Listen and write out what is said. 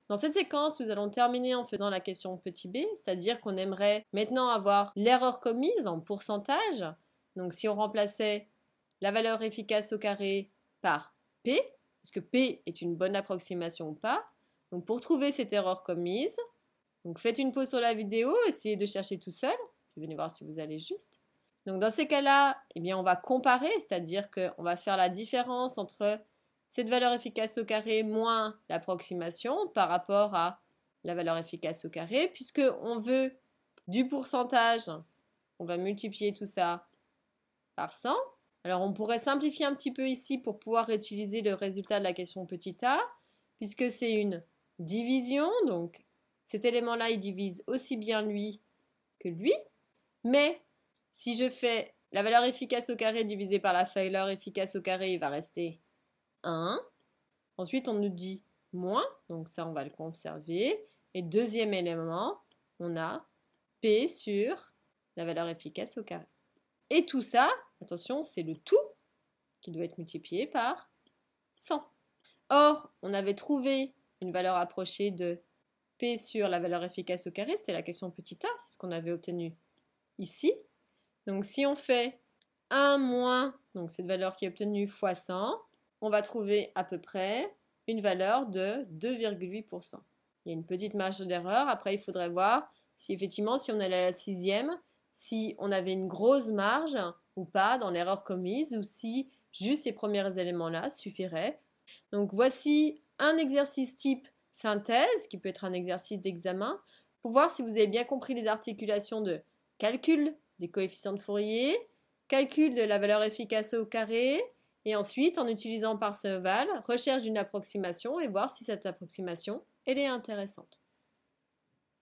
Dans cette séquence, nous allons terminer en faisant la question petit b, c'est-à-dire qu'on aimerait maintenant avoir l'erreur commise en pourcentage. Donc si on remplaçait la valeur efficace au carré par P, est-ce que P est une bonne approximation ou pas? Donc pour trouver cette erreur commise, donc faites une pause sur la vidéo, essayez de chercher tout seul, puis venez voir si vous allez juste. Donc dans ces cas-là, eh bien on va comparer, c'est-à-dire qu'on va faire la différence entre cette valeur efficace au carré moins l'approximation par rapport à la valeur efficace au carré, puisqu'on veut du pourcentage, on va multiplier tout ça par 100. Alors on pourrait simplifier un petit peu ici pour pouvoir réutiliser le résultat de la question petit a, puisque c'est une division, donc cet élément-là il divise aussi bien lui que lui, mais si je fais la valeur efficace au carré divisée par la valeur efficace au carré, il va rester 1. Ensuite, on nous dit moins, donc ça, on va le conserver. Et deuxième élément, on a P sur la valeur efficace au carré. Et tout ça, attention, c'est le tout qui doit être multiplié par 100. Or, on avait trouvé une valeur approchée de P sur la valeur efficace au carré, c'est la question petit a, c'est ce qu'on avait obtenu ici. Donc si on fait 1 moins, donc cette valeur qui est obtenue fois 100, on va trouver à peu près une valeur de 2,8%. Il y a une petite marge d'erreur. Après, il faudrait voir si effectivement, si on allait à la sixième, si on avait une grosse marge ou pas dans l'erreur commise, ou si juste ces premiers éléments-là suffiraient. Donc voici un exercice type synthèse, qui peut être un exercice d'examen, pour voir si vous avez bien compris les articulations de calcul des coefficients de Fourier, calcul de la valeur efficace au carré, et ensuite, en utilisant Parseval, recherche d'une approximation et voir si cette approximation elle est intéressante.